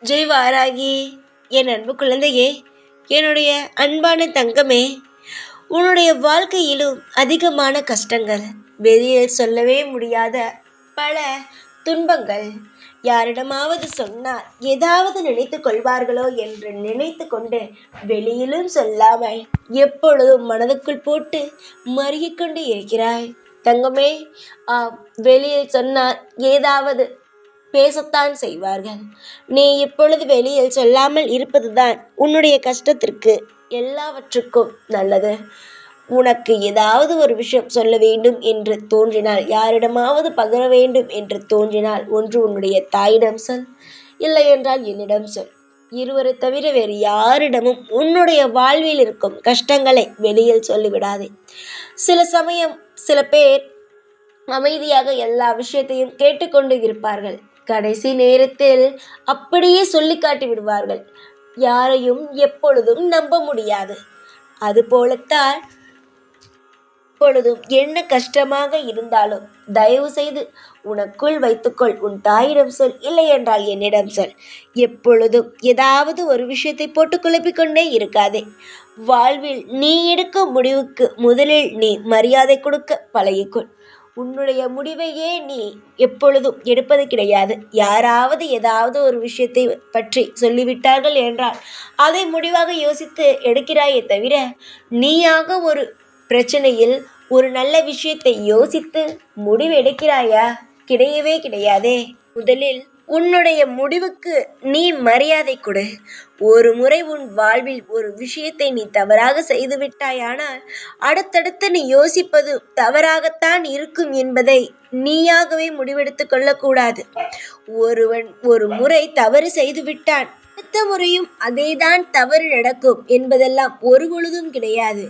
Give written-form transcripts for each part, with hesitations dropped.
ஜெய் வாராகி, என் அன்பு குழந்தையே, என்னுடைய அன்பான தங்கமே, உன்னுடைய வாழ்க்கையிலும் அதிகமான கஷ்டங்கள், வெளியே சொல்லவே முடியாத பல துன்பங்கள், யாரிடமாவது சொன்னால் ஏதாவது நினைத்து கொள்வார்களோ என்று நினைத்து கொண்டு வெளியிலும் சொல்லாமல் எப்பொழுதும் மனதுக்குள் போட்டு மருகிக்கொண்டு இருக்கிறாய் தங்கமே. வெளியில் சொன்னால் ஏதாவது பேசத்தான் செய்வார்கள். நீ இப்பொழுது வெளியில் சொல்லாமல் இருப்பதுதான் உன்னுடைய கஷ்டத்திற்கு எல்லாவற்றுக்கும் நல்லது. உனக்கு ஏதாவது ஒரு விஷயம் சொல்ல வேண்டும் என்று தோன்றினால், யாரிடமாவது பகிர வேண்டும் என்று தோன்றினால், ஒன்று உன்னுடைய தாயிடம் சொல், இல்லை என்றால் என்னிடம் சொல். இருவரை தவிர வேறு யாரிடமும் உன்னுடைய வாழ்வில் இருக்கும் கஷ்டங்களை வெளியில் சொல்லிவிடாதே. சில சமயம் சில பேர் அமைதியாக எல்லா விஷயத்தையும் கேட்டுக்கொண்டு இருப்பார்கள். கடைசி நேரத்தில் அப்படியே சொல்லி காட்டி விடுவார்கள். யாரையும் எப்பொழுதும் நம்ப முடியாது. அதுபோலத்தான் எப்பொழுதும் என்ன கஷ்டமாக இருந்தாலும் தயவு செய்து உனக்குள் வைத்துக்கொள். உன் தாயிடம் சொல், இல்லை என்றால் என்னிடம் சொல். எப்பொழுதும் ஏதாவது ஒரு விஷயத்தை போட்டு குழப்பிக்கொண்டே இருக்காதே. வாழ்வில் நீ எடுக்கும் முடிவுக்கு முதலில் நீ மரியாதை கொடுக்க பழகிக்கொள். உன்னுடைய முடிவையே நீ எப்பொழுதும் எடுப்பது கிடையாது. யாராவது ஏதாவது ஒரு விஷயத்தை பற்றி சொல்லிவிட்டார்கள் என்றால் அதை முடிவாக யோசித்து எடுக்கிறாயே தவிர, நீயாக ஒரு பிரச்சனையில் ஒரு நல்ல விஷயத்தை யோசித்து முடிவு எடுக்கிறாயா? கிடையவே கிடையாதே. முதலில் உன்னுடைய முடிவுக்கு நீ மரியாதை கொடு. ஒரு முறை உன் வாழ்வில் ஒரு விஷயத்தை நீ தவறாக செய்துவிட்டாயானால் அடுத்தடுத்து நீ சொல்வது தவறாகத்தான் இருக்கும் என்பதை நீயாகவே முடிவெடுத்து கொள்ளக்கூடாது. ஒருவன் ஒரு முறை தவறு செய்துவிட்டான், அடுத்த முறையும் அதேதான் தவறு நடக்கும் என்பதெல்லாம் ஒரு பொழுதும் கிடையாது.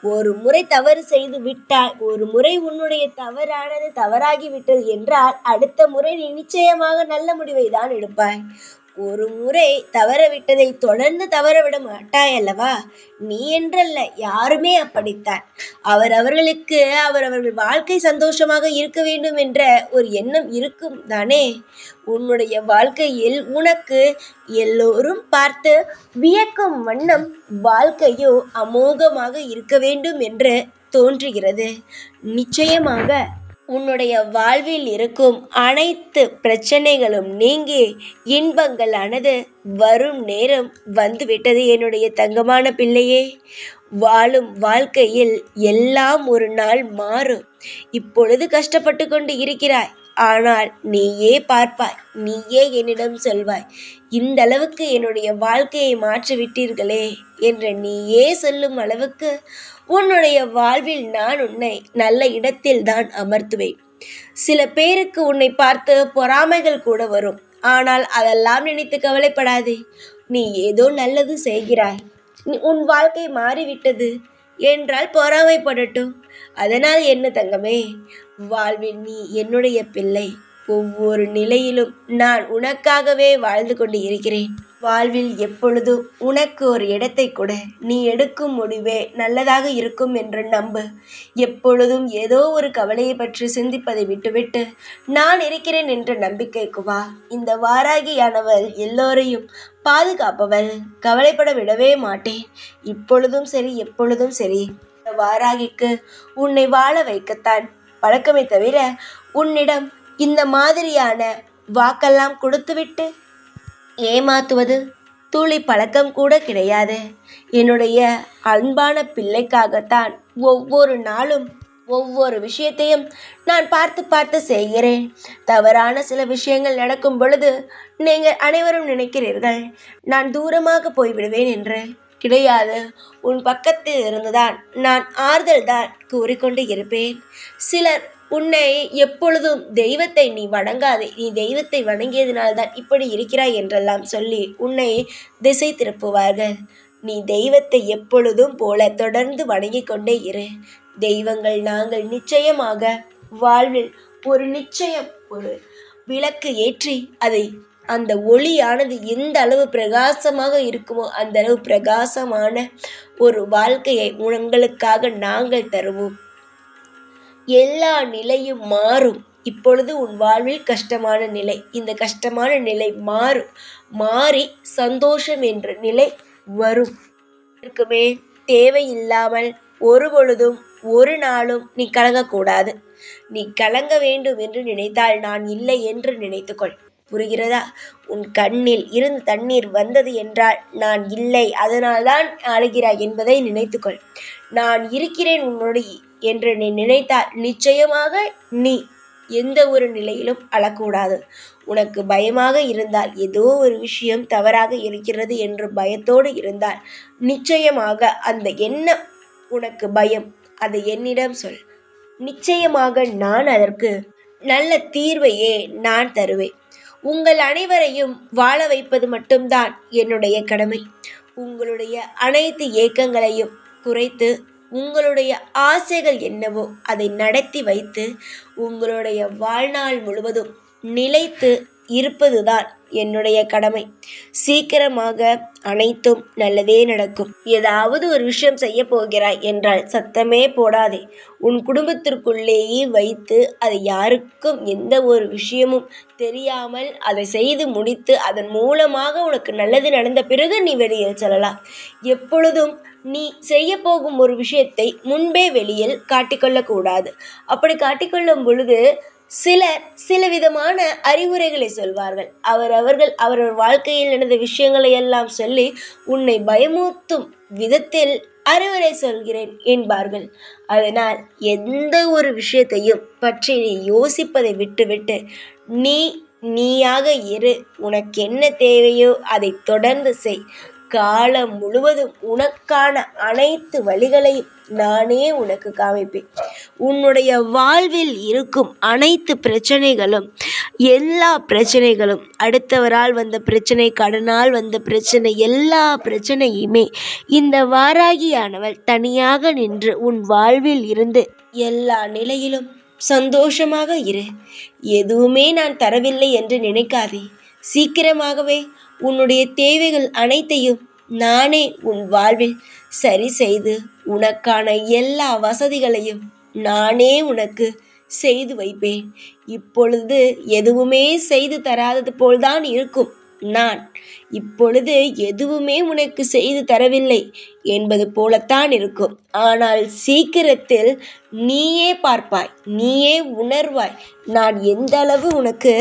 ஒரு முறை தவறு செய்து விட்டால், ஒரு முறை உன்னுடைய தவறானது தவறாகிவிட்டது என்றால் அடுத்த முறை நீ நிச்சயமாக நல்ல முடிவை தான் எடுப்பாய். ஒரு முறை தவறவிட்டதை தொடர்ந்து தவறவிட மாட்டாய் அல்லவா? நீ என்றல்ல, யாருமே அப்படித்தான். அவரவர்களுக்கு அவரவர்கள் வாழ்க்கை சந்தோஷமாக இருக்க வேண்டும் என்ற ஒரு எண்ணம் இருக்கும் தானே. உன்னுடைய வாழ்க்கையில் உனக்கு எல்லோரும் பார்த்து வியக்கும் வண்ணம் வாழ்க்கையோ அமோகமாக இருக்க வேண்டும் என்று தோன்றுகிறது. நிச்சயமாக உன்னுடைய வாழ்வில் இருக்கும் அனைத்து பிரச்சனைகளும் நீங்கி இன்பங்களானது வரும் நேரம் வந்துவிட்டது என்னுடைய தங்கமான பிள்ளையே. வாழும் வாழ்க்கையில் எல்லாம் ஒரு நாள் மாறும். இப்பொழுது கஷ்டப்பட்டு கொண்டு இருக்கிறாய், ஆனால் நீயே பார்ப்பாய், நீயே என்னிடம் சொல்வாய், இந்த அளவுக்கு என்னுடைய வாழ்க்கையை மாற்றிவிட்டீர்களே என்று நீயே சொல்லும் அளவுக்கு உன்னுடைய வாழ்வில் நான் உன்னை நல்ல இடத்தில் தான் அமர்த்துவேன். சில பேருக்கு உன்னை பார்த்து பொறாமைகள் கூட வரும். ஆனால் அதெல்லாம் நினைத்து கவலைப்படாதே. நீ ஏதோ நல்லது செய்கிறாய், உன் வாழ்க்கை மாறிவிட்டது என்றால் பொறாமைப்படட்டும். அதனால் என்ன தங்கமே, வாழ்வில் நீ என்னுடைய பிள்ளை. ஒவ்வொரு நிலையிலும் நான் உனக்காகவே வாழ்ந்து கொண்டு இருக்கிறேன். வாழ்வில் எப்பொழுதும் உனக்கு ஒரு இடத்தை கொடு. நீ எடுக்கும் முடிவே நல்லதாக இருக்கும் என்று நம்பு. எப்பொழுதும் ஏதோ ஒரு கவலையை பற்றி சிந்திப்பதை விட்டுவிட்டு நான் இருக்கிறேன் என்ற நம்பிக்கைக்கு வா. இந்த வாராகியானவள் எல்லோரையும் பாதுகாப்பவள். கவலைப்பட விடவே மாட்டேன். இப்பொழுதும் சரி, எப்பொழுதும் சரி. இந்த வாராகிக்கு உன்னை வாழ வைக்கத்தான் பழக்கமே தவிர உன்னிடம் இந்த மாதிரியான வாக்கெல்லாம் கொடுத்துவிட்டு ஏமாத்துவது துளி பழக்கம் கூட கிடையாது. என்னுடைய அன்பான பிள்ளைக்காகத்தான் ஒவ்வொரு நாளும் ஒவ்வொரு விஷயத்தையும் நான் பார்த்து பார்த்து செய்கிறேன். தவறான சில விஷயங்கள் நடக்கும் பொழுது நீங்கள் அனைவரும் நினைக்கிறீர்கள் நான் தூரமாக போய்விடுவேன் என்று. கிடையாது. உன் பக்கத்தில் இருந்துதான் நான் ஆறுதல் தான் கூறிக்கொண்டு இருப்பேன். சிலர் உன்னை எப்பொழுதும் தெய்வத்தை நீ வணங்காதே, நீ தெய்வத்தை வணங்கியதினால்தான் இப்படி இருக்கிறாய் என்றெல்லாம் சொல்லி உன்னை திசை திருப்புவார்கள். நீ தெய்வத்தை எப்பொழுதும் போல தொடர்ந்து வணங்கிக் கொண்டே இரு. தெய்வங்கள் நாங்கள் நிச்சயமாக வாழ்வில் ஒரு நிச்சயம் ஒரு விளக்கு ஏற்றி அதை அந்த ஒளியானது எந்த அளவு பிரகாசமாக இருக்குமோ அந்த அளவு பிரகாசமான ஒரு வாழ்க்கையை உங்களுக்காக நாங்கள் தருவோம். எல்லா நிலையும் மாறும். இப்பொழுது உன் வாழ்வில் கஷ்டமான நிலை, இந்த கஷ்டமான நிலை மாறும். மாறி சந்தோஷம் என்ற நிலை வரும். இதற்குமே தேவையில்லாமல் ஒரு பொழுதும் ஒரு நாளும் நீ கலங்கக்கூடாது. நீ கலங்க வேண்டும் என்று நினைத்தால் நான் இல்லை என்று நினைத்துக்கொள். புரிகிறதா? உன் கண்ணில் இருந்து தண்ணீர் வந்தது என்றால் நான் இல்லை, அதனால்தான் அழுகிறாய் என்பதை நினைத்துக்கொள். நான் இருக்கிறேன் உன்னோடு என்று நீ நினைத்தால் நிச்சயமாக நீ எந்த ஒரு நிலையிலும் அழக்கூடாது. உனக்கு பயமாக இருந்தால், ஏதோ ஒரு விஷயம் தவறாக இருக்கிறது என்று பயத்தோடு இருந்தால், நிச்சயமாக அந்த எண்ணம் உனக்கு பயம், அதை என்னிடம் சொல். நிச்சயமாக நான் அதற்கு நல்ல தீர்வையே நான் தருவேன். உங்கள் அனைவரையும் வாழ வைப்பது மட்டும்தான் என்னுடைய கடமை. உங்களுடைய அனைத்து ஏக்கங்களையும் குறைத்து உங்களுடைய ஆசைகள் என்னவோ அதை நடத்தி வைத்து உங்களுடைய வாழ்நாள் முழுவதும் நிலைத்து இருப்பதுதான் என்னுடைய கடமை. சீக்கிரமாக அனைத்தும் நல்லதே நடக்கும். ஏதாவது ஒரு விஷயம் செய்ய போகிறாய் என்றால் சத்தமே போடாதே. உன் குடும்பத்திற்குள்ளேயே வைத்து அதை யாருக்கும் எந்த ஒரு விஷயமும் தெரியாமல் அதை செய்து முடித்து அதன் மூலமாக உனக்கு நல்லது நடந்த பிறகு நீ வெளியில் செல்லலாம். எப்பொழுதும் நீ செய்ய போகும் ஒரு விஷயத்தை முன்பே வெளியில் காட்டிக்கொள்ளக்கூடாது. அப்படி காட்டிக்கொள்ளும் பொழுது சில விதமான அறிவுரைகளை சொல்வார்கள். அவரவர் வாழ்க்கையில் நடந்த விஷயங்களை எல்லாம் சொல்லி உன்னை பயமுறுத்தும் விதத்தில் அறிவுரை சொல்கிறேன் என்பார்கள். அதனால் எந்த ஒரு விஷயத்தையும் பற்றி நீ யோசிப்பதை விட்டுவிட்டு நீயாக இரு. உனக்கு என்ன தேவையோ அதை தொடர்ந்து செய். காலம் முழுவதும் உனக்கான அனைத்து வழிகளையும் நானே உனக்கு காமிப்பேன். உன்னுடைய வாழ்வில் இருக்கும் அனைத்து பிரச்சனைகளும், எல்லா பிரச்சனைகளும், அடுத்தவரால் வந்த பிரச்சனை, கடனால் வந்த பிரச்சனை, எல்லா பிரச்சனையுமே இந்த வாராகியானவள் தனியாக நின்று உன் வாழ்வில் இருந்து எல்லா நிலையிலும் சந்தோஷமாக இரு. எதுவுமே நான் தரவில்லை என்று நினைக்காதே. சீக்கிரமாகவே உன்னுடைய தேவைகள் அனைத்தையும் நானே உன் வாழ்வில் சரி செய்து உனக்கான எல்லா வசதிகளையும் நானே உனக்கு செய்து வைப்பேன். இப்பொழுது எதுவுமே செய்து தராதது போல்தான் இருக்கும். நான் இப்பொழுது எதுவுமே உனக்கு செய்து தரவில்லை என்பது போலத்தான் இருக்கும். ஆனால் சீக்கிரத்தில் நீயே பார்ப்பாய், நீயே உணர்வாய் நான் எந்த அளவு உனக்கு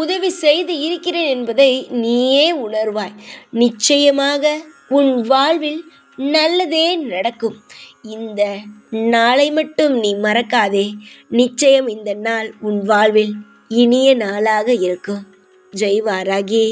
உதவி செய்து இருக்கிறேன் என்பதை நீயே உணர்வாய். நிச்சயமாக உன் வாழ்வில் நல்லதே நடக்கும். இந்த நாளை மட்டும் நீ மறக்காதே. நிச்சயம் இந்த நாள் உன் வாழ்வில் இனிய நாளாக இருக்கும். ஜெய் வாராகி.